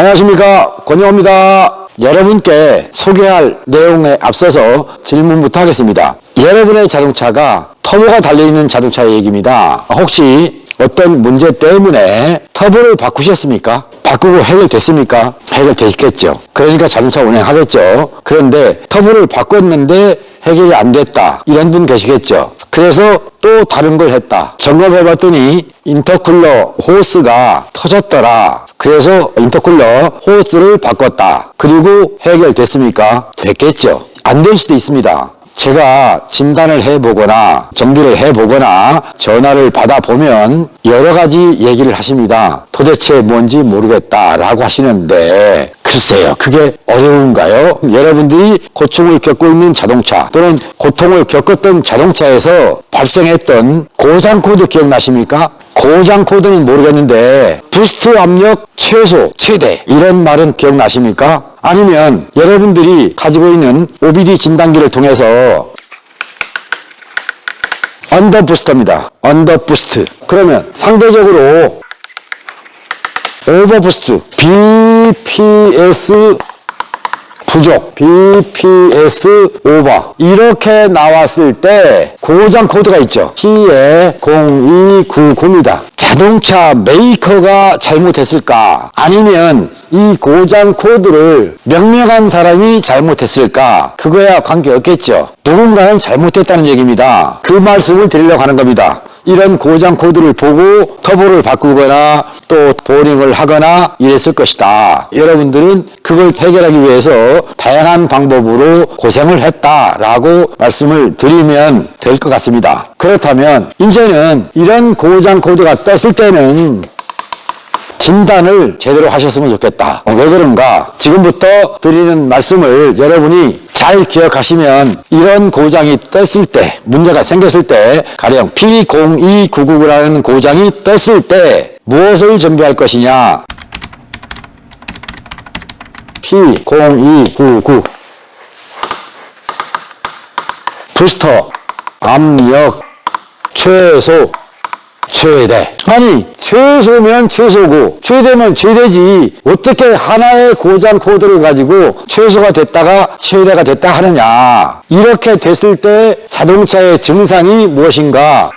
안녕하십니까, 권영호입니다. 여러분께 소개할 내용에 앞서서 질문부터 하겠습니다. 여러분의 자동차가 터보가 달려있는 자동차의 얘기입니다. 혹시 어떤 문제 때문에 터보를 바꾸셨습니까? 바꾸고 해결됐습니까? 해결됐겠죠. 그러니까 자동차 운행하겠죠. 그런데 터보를 바꿨는데 해결이 안 됐다, 이런 분 계시겠죠. 그래서 또 다른 걸 했다. 점검해봤더니 인터쿨러 호스가 터졌더라. 그래서 인터쿨러 호스를 바꿨다. 그리고 해결됐습니까? 됐겠죠. 안 될 수도 있습니다. 제가 진단을 해보거나 정비를 해보거나 전화를 받아보면 여러 가지 얘기를 하십니다. 도대체 뭔지 모르겠다라고 하시는데 글쎄요, 그게 어려운가요? 여러분들이 고충을 겪고 있는 자동차 또는 고통을 겪었던 자동차에서 발생했던 고장 코드 기억나십니까? 고장 코드는 모르겠는데 부스트 압력 최소, 최대 이런 말은 기억나십니까? 아니면 여러분들이 가지고 있는 OBD 진단기를 통해서 언더 부스터입니다. 언더 부스트. 그러면 상대적으로 오버 부스트, BPS 부족, BPS 오버 이렇게 나왔을 때 고장 코드가 있죠. T에 0299입니다. 자동차 메이커가 잘못했을까? 아니면 이 고장 코드를 명명한 사람이 잘못했을까? 그거야 관계없겠죠. 누군가는 잘못했다는 얘기입니다. 그 말씀을 드리려고 하는 겁니다. 이런 고장 코드를 보고 터보를 바꾸거나 또 보링을 하거나 이랬을 것이다. 여러분들은 그걸 해결하기 위해서 다양한 방법으로 고생을 했다라고 말씀을 드리면 될 것 같습니다. 그렇다면 이제는 이런 고장 코드가 떴을 때는 진단을 제대로 하셨으면 좋겠다. 왜 그런가? 지금부터 드리는 말씀을 여러분이 잘 기억하시면 이런 고장이 떴을 때, 문제가 생겼을 때, 가령 P0299라는 고장이 떴을 때 무엇을 준비할 것이냐? P0299 부스터, 압력, 최소, 최대. 아니, 최소면 최소고 최대면 최대지 어떻게 하나의 고장 코드를 가지고 최소가 됐다가 최대가 됐다 하느냐. 이렇게 됐을 때 자동차의 증상이 무엇인가?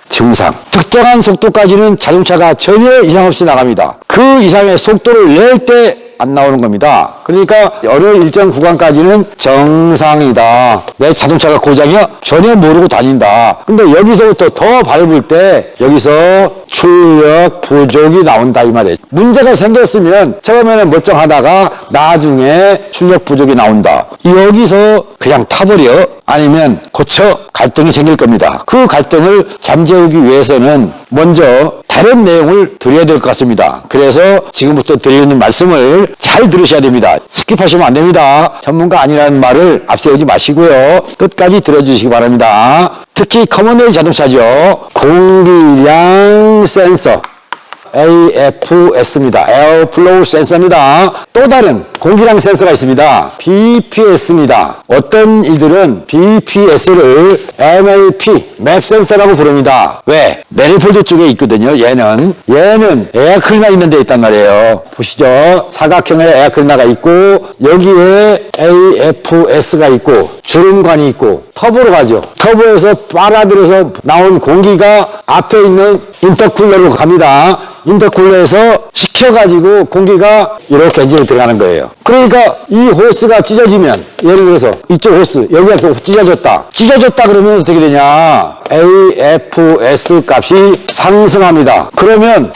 증상. 특정한 속도까지는 자동차가 전혀 이상 없이 나갑니다. 그 이상의 속도를 낼 때 안 나오는 겁니다. 그러니까 어느 일정 구간까지는 정상이다. 내 자동차가 고장이야? 전혀 모르고 다닌다. 근데 여기서부터 더 밟을 때 여기서 출력 부족이 나온다 이 말이에요. 문제가 생겼으면 처음에는 멀쩡하다가 나중에 출력 부족이 나온다. 여기서 그냥 타버려? 아니면 고쳐? 갈등이 생길 겁니다. 그 갈등을 잠재우기 위해서는 먼저 다른 내용을 드려야 될 것 같습니다. 그래서 지금부터 드리는 말씀을 잘 들으셔야 됩니다. 스킵하시면 안 됩니다. 전문가 아니라는 말을 앞세우지 마시고요. 끝까지 들어주시기 바랍니다. 특히 커먼웨이 자동차죠. 공기량 센서 AFS입니다. 에어 플로우 센서입니다. 또 다른 공기량 센서가 있습니다. BPS입니다. 어떤 이들은 BPS를 MAP, 맵 센서라고 부릅니다. 왜? 매니폴드 쪽에 있거든요. 얘는 에어클리너 있는 데 있단 말이에요. 보시죠. 사각형의 에어클리너가 있고 여기에 AFS가 있고 주름관이 있고 터보로 가죠. 터보에서 빨아들여서 나온 공기가 앞에 있는 인터쿨러로 갑니다. 인터쿨러에서 식혀가지고 공기가 이렇게 엔진에 들어가는 거예요. 그러니까 이 호스가 찢어지면 예를 들어서 이쪽 호스 여기가 또 찢어졌다 그러면 어떻게 되냐? AFS 값이 상승합니다. 그러면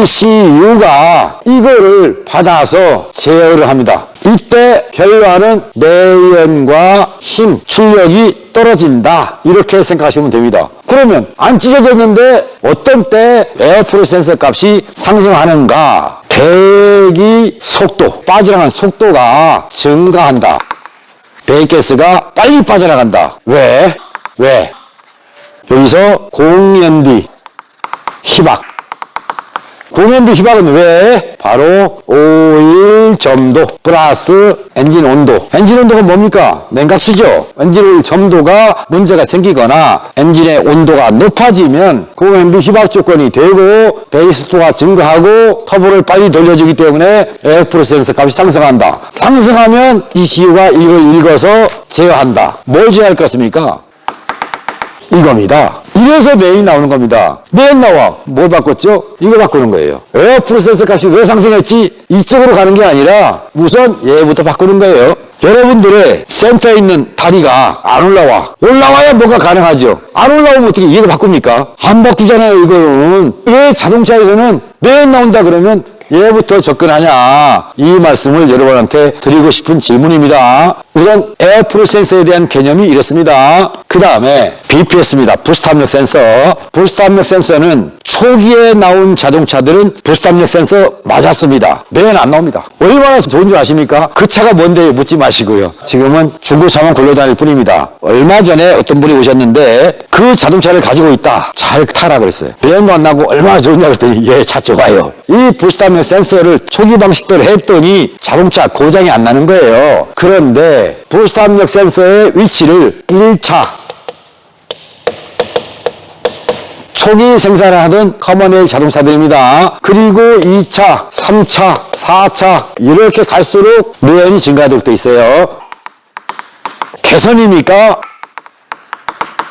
ECU가 이거를 받아서 제어를 합니다. 이때 결과는 내연과 힘, 출력이 떨어진다. 이렇게 생각하시면 됩니다. 그러면 안 찢어졌는데 어떤 때 에어프로 센서 값이 상승하는가? 배기 속도, 빠져나가는 속도가 증가한다. 배기가스가 빨리 빠져나간다. 왜? 여기서 공연비, 희박. 공연비 희박은 왜? 바로 오일 오일 점도 플러스 엔진 온도. 엔진 온도가 뭡니까? 냉각수죠. 엔진 오일 점도가 문제가 생기거나 엔진의 온도가 높아지면 고연비 희박 조건이 되고 베이스토가 증가하고 터보를 빨리 돌려주기 때문에 에어프로 센서 값이 상승한다. 상승하면 ECU가 이걸 읽어서 제어한다. 뭘 제어할 것 같습니까? 이겁니다. 이래서 메인 나오는 겁니다. 메인 나와. 뭘 바꿨죠? 이거 바꾸는 거예요. 에어프로 센서 값이 왜 상승했지? 이쪽으로 가는 게 아니라 우선 얘부터 바꾸는 거예요. 여러분들의 센터에 있는 다리가 안 올라와. 올라와야 뭐가 가능하죠. 안 올라오면 어떻게 이거 바꿉니까? 안 바뀌잖아요, 이거는. 왜 자동차에서는 메인 나온다 그러면 얘부터 접근하냐, 이 말씀을 여러분한테 드리고 싶은 질문입니다. 우선 에어프로 센서에 대한 개념이 이렇습니다. 그 다음에 BPS입니다. 부스트 압력 센서. 부스트 압력 센서는 초기에 나온 자동차들은 부스트 압력 센서 맞았습니다. 매연 안 나옵니다. 얼마나 좋은 줄 아십니까? 그 차가 뭔데 묻지 마시고요. 지금은 중고차만 굴러다닐 뿐입니다. 얼마 전에 어떤 분이 오셨는데 그 자동차를 가지고 있다. 잘 타라 그랬어요. 매연도 안 나고 얼마나 좋냐 그랬더니 예, 차 좋아요. 이 부스트 압력 센서를 초기 방식대로 했더니 자동차 고장이 안 나는 거예요. 그런데 부스트 압력 센서의 위치를 1차 초기 생산을 하던 커머네일 자동차들입니다. 그리고 2차, 3차, 4차 이렇게 갈수록 매연이 증가하도록 돼 있어요. 개선입니까?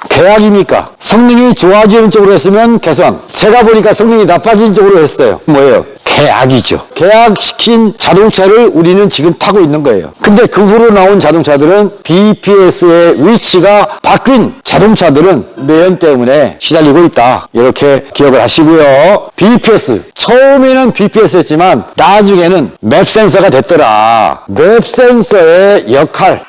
계약입니까? 성능이 좋아지는 쪽으로 했으면 개선. 제가 보니까 성능이 나빠지는 쪽으로 했어요. 뭐예요? 계약이죠. 계약시킨 자동차를 우리는 지금 타고 있는 거예요. 근데 그 후로 나온 자동차들은 BPS의 위치가 바뀐 자동차들은 매연 때문에 시달리고 있다. 이렇게 기억을 하시고요. BPS. 처음에는 BPS였지만 나중에는 맵 센서가 됐더라. 맵 센서의 역할.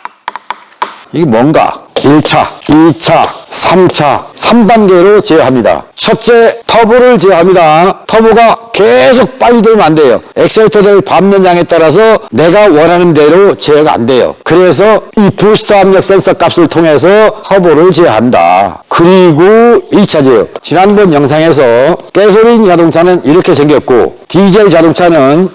이게 뭔가? 1차, 2차, 3차, 3단계로 제어합니다. 첫째, 터보를 제어합니다. 터보가 계속 빨리 돌면 안 돼요. 엑셀 페달을 밟는 양에 따라서 내가 원하는 대로 제어가 안 돼요. 그래서 이 부스트 압력 센서 값을 통해서 터보를 제어한다. 그리고 2차 제어. 지난번 영상에서 가솔린 자동차는 이렇게 생겼고 디젤 자동차는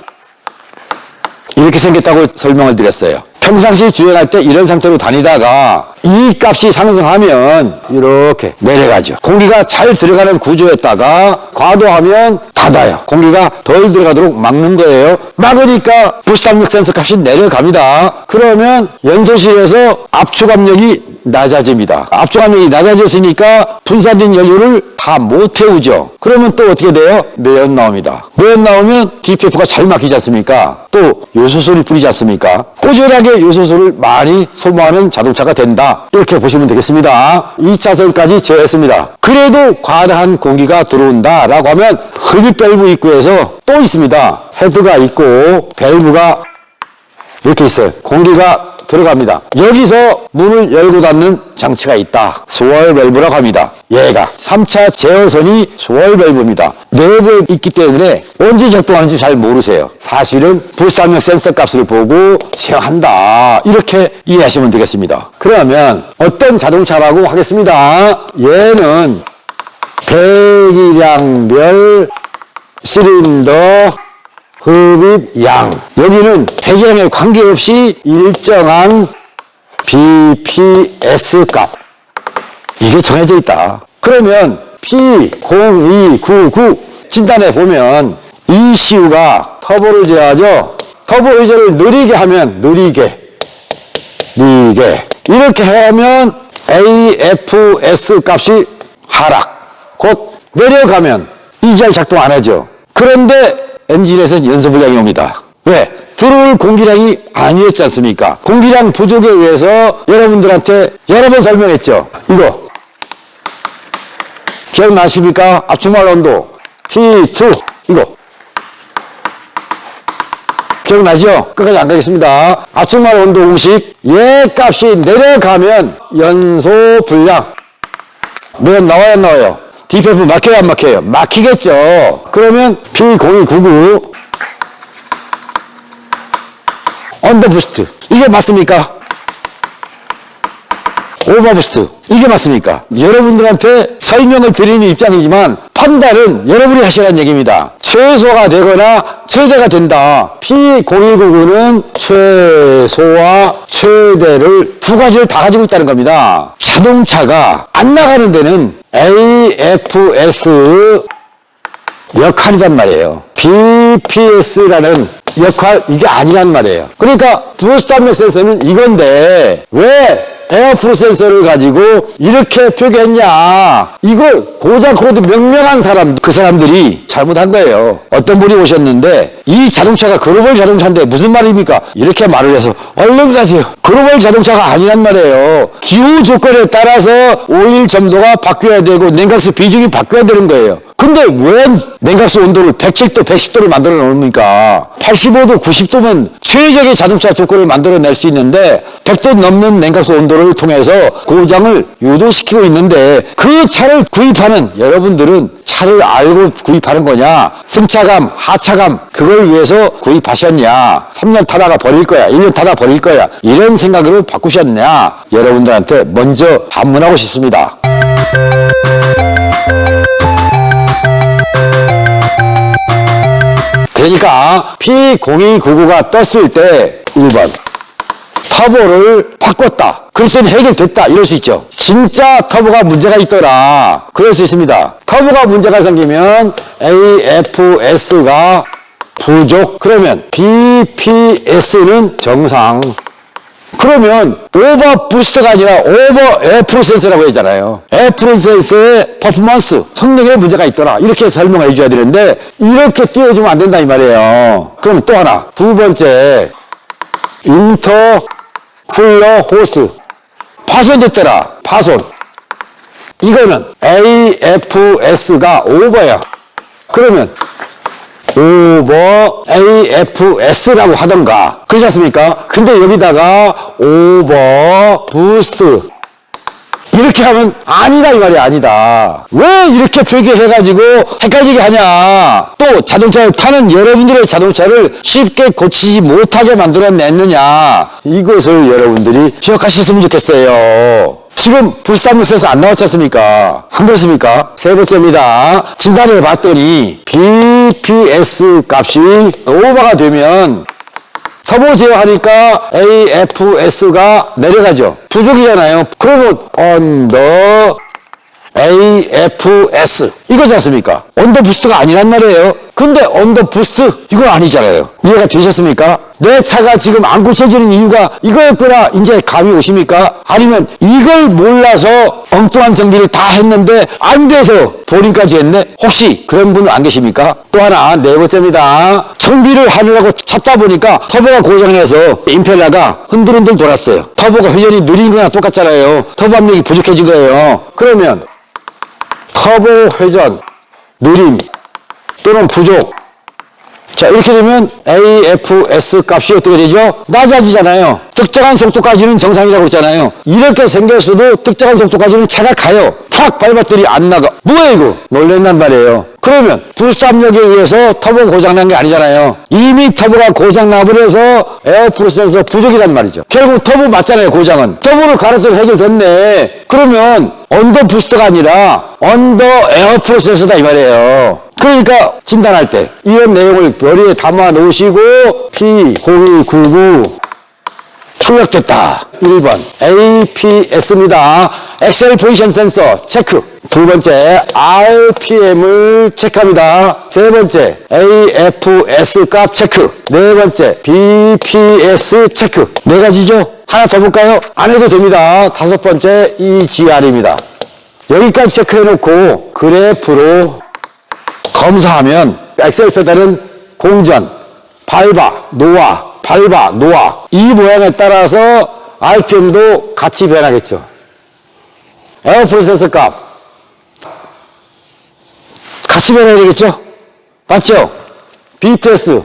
이렇게 생겼다고 설명을 드렸어요. 평상시 주행할 때 이런 상태로 다니다가 이 값이 상승하면 이렇게 내려가죠. 공기가 잘 들어가는 구조에다가 과도하면 닫아요. 공기가 덜 들어가도록 막는 거예요. 막으니까 부스트 압력 센서 값이 내려갑니다. 그러면 연소실에서 압축 압력이 낮아집니다. 압축 압력이 낮아졌으니까 분산된 연료를 다 못 태우죠. 그러면 또 어떻게 돼요? 매연 나옵니다. 매연 나오면 DPF가 잘 막히지 않습니까? 또 요소수를 뿌리지 않습니까? 꾸준하게 요소수를 많이 소모하는 자동차가 된다. 이렇게 보시면 되겠습니다. 2차선까지 제어했습니다. 그래도 과다한 공기가 들어온다라고 하면 흡입 밸브 입구에서 또 있습니다. 헤드가 있고 밸브가 이렇게 있어요. 공기가 들어갑니다. 여기서 문을 열고 닫는 장치가 있다. 스월 밸브라고 합니다. 얘가 3차 제어선이 스월 밸브입니다. 내부에 있기 때문에 언제 작동하는지 잘 모르세요. 사실은 부스트 압력 센서 값을 보고 제어한다. 이렇게 이해하시면 되겠습니다. 그러면 어떤 자동차라고 하겠습니다. 얘는 배기량별 실린더 흡입양. 여기는 배기량에 관계없이 일정한 BPS 값. 이게 정해져 있다. 그러면 P0299 진단해 보면 ECU가 터보를 제어하죠. 터보 회전을 느리게 하면 느리게 이렇게 하면 AFS 값이 하락. 곧 내려가면 EGR 작동 안 하죠. 그런데 엔진에서는 연소불량이 옵니다. 왜? 들어올 공기량이 아니었지 않습니까? 공기량 부족에 의해서 여러분들한테 여러 번 설명했죠. 이거 기억나십니까? 압축말 온도 P2 이거 기억나죠? 끝까지 안 가겠습니다. 압축말 온도 공식 얘 값이 내려가면 연소불량 매연 나와야 안 나와요? DPF 막혀요 안 막혀요? 막히겠죠. 그러면 P0299 언더부스트 이게 맞습니까? 오버부스트 이게 맞습니까? 여러분들한테 설명을 드리는 입장이지만 판단은 여러분이 하시라는 얘기입니다. 최소가 되거나 최대가 된다. P0299는 최소와 최대를 두 가지를 다 가지고 있다는 겁니다. 자동차가 안 나가는 데는 AFS 역할이란 말이에요. BPS라는 역할, 이게 아니란 말이에요. 그러니까 부스트 압력 센서는 이건데 왜 에어프로 센서를 가지고 이렇게 표기했냐. 이거 고장 코드 명명한 사람, 그 사람들이 잘못한 거예요. 어떤 분이 오셨는데 이 자동차가 글로벌 자동차인데 무슨 말입니까? 이렇게 말을 해서 얼른 가세요. 글로벌 자동차가 아니란 말이에요. 기후 조건에 따라서 오일 점도가 바뀌어야 되고 냉각수 비중이 바뀌어야 되는 거예요. 근데 왜 냉각수 온도를 107도, 110도를 만들어 놓습니까? 85도, 90도면 최적의 자동차 조건을 만들어낼 수 있는데 100도 넘는 냉각수 온도를 통해서 고장을 유도시키고 있는데 그 차를 구입하는 여러분들은 차를 알고 구입하는 거냐? 승차감, 하차감 그걸 위해서 구입하셨냐? 3년 타다가 버릴 거야, 1년 타다 버릴 거야 이런 생각으로 바꾸셨냐? 여러분들한테 먼저 반문하고 싶습니다. 그러니까 P0299가 떴을 때 1번 터보를 바꿨다. 그랬더니 해결됐다. 이럴 수 있죠. 진짜 터보가 문제가 있더라. 그럴 수 있습니다. 터보가 문제가 생기면 AFS가 부족. 그러면 BPS는 정상. 그러면 오버 부스트가 아니라 오버 에어프로 센서라고 했잖아요. 에어프로 센서의 퍼포먼스, 성능에 문제가 있더라. 이렇게 설명을 해줘야 되는데 이렇게 띄워주면 안 된다 이 말이에요. 그럼 또 하나, 두 번째 인터쿨러 호스 파손됐더라. 파손. 이거는 AFS가 오버야. 그러면 오버 AFS라고 하던가 그렇지 않습니까? 근데 여기다가 오버 부스트 이렇게 하면 아니다 이 말이 아니다. 왜 이렇게 표기해가지고 헷갈리게 하냐. 또 자동차를 타는 여러분들의 자동차를 쉽게 고치지 못하게 만들어냈느냐. 이것을 여러분들이 기억하셨으면 좋겠어요. 지금 부스트 압력 센서 안 나왔지 않습니까? 안 그렇습니까? 세 번째입니다. 진단해 봤더니 BPS 값이 오버가 되면 터보 제어하니까 AFS가 내려가죠. 부족이잖아요. 그러면 언더 AFS 이거지 않습니까? 언더 부스트가 아니란 말이에요. 근데 언더 부스트 이건 아니잖아요. 이해가 되셨습니까? 내 차가 지금 안 고쳐지는 이유가 이거였구나 이제 감이 오십니까? 아니면 이걸 몰라서 엉뚱한 정비를 다 했는데 안 돼서 보링까지 했네? 혹시 그런 분 안 계십니까? 또 하나 네 번째입니다. 정비를 하느라고 찾다 보니까 터보가 고장나서 임펠러가 흔들흔들 돌았어요. 터보가 회전이 느린 거나 똑같잖아요. 터보 압력이 부족해진 거예요. 그러면 터보 회전 느림 또는 부족. 자, 이렇게 되면 AFS 값이 어떻게 되죠? 낮아지잖아요. 특정한 속도까지는 정상이라고 그랬잖아요. 이렇게 생겼어도 특정한 속도까지는 차가 가요. 팍 밟았더니 안 나가. 뭐야 이거? 놀랬단 말이에요. 그러면 부스트 압력에 의해서 터보 고장난 게 아니잖아요. 이미 터보가 고장나버려서 에어프로 센서 부족이란 말이죠. 결국 터보 맞잖아요, 고장은. 터보를 갈아서 해결됐네. 그러면 언더 부스트가 아니라 언더 에어프로 센서다 이 말이에요. 그러니까 진단할 때 이런 내용을 머리에 담아 놓으시고 P0299 출력됐다. 1번 APS입니다. 엑셀 포지션 센서 체크. 두 번째 RPM을 체크합니다. 세 번째 AFS 값 체크. 네 번째 BPS 체크. 네 가지죠. 하나 더 볼까요? 안 해도 됩니다. 다섯 번째 EGR입니다. 여기까지 체크해놓고 그래프로 검사하면 엑셀 페달은 공전, 밟아, 놓아, 밟아, 놓아 이 모양에 따라서 RPM도 같이 변하겠죠. 에어프로 센서 값 같이 변해야 되겠죠? 맞죠? BPS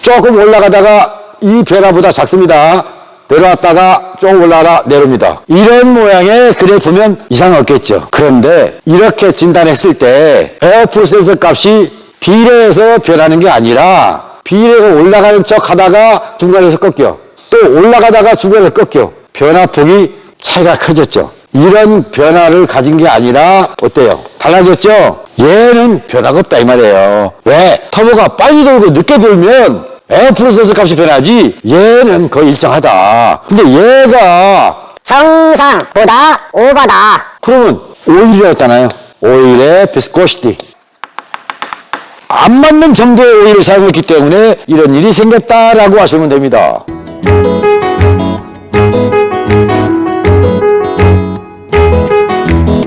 조금 올라가다가 이 변화보다 작습니다. 내려왔다가 좀 올라가다 내려옵니다. 이런 모양의 그래프면 이상 없겠죠. 그런데 이렇게 진단했을 때 에어프로 센서 값이 비례해서 변하는 게 아니라 비례해서 올라가는 척 하다가 중간에서 꺾여. 또 올라가다가 중간에서 꺾여. 변화폭이 차이가 커졌죠. 이런 변화를 가진 게 아니라 어때요? 달라졌죠? 얘는 변화가 없다 이 말이에요. 왜? 터보가 빨리 돌고 늦게 돌면 에어프로세스 값이 변하지 얘는 거의 일정하다. 근데 얘가 정상보다 오버다. 그러면 오일이었잖아요. 오일의 비스코시티. 안 맞는 정도의 오일을 사용했기 때문에 이런 일이 생겼다라고 하시면 됩니다.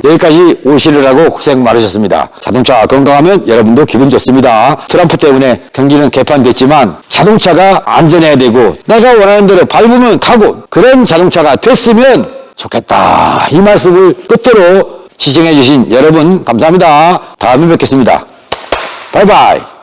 여기까지 오시를 하고 고생 많으셨습니다. 자동차가 건강하면 여러분도 기분 좋습니다. 트럼프 때문에 경기는 개판됐지만 자동차가 안전해야 되고 내가 원하는 대로 밟으면 가고 그런 자동차가 됐으면 좋겠다. 이 말씀을 끝으로 시청해 주신 여러분 감사합니다. 다음에 뵙겠습니다. 바이바이.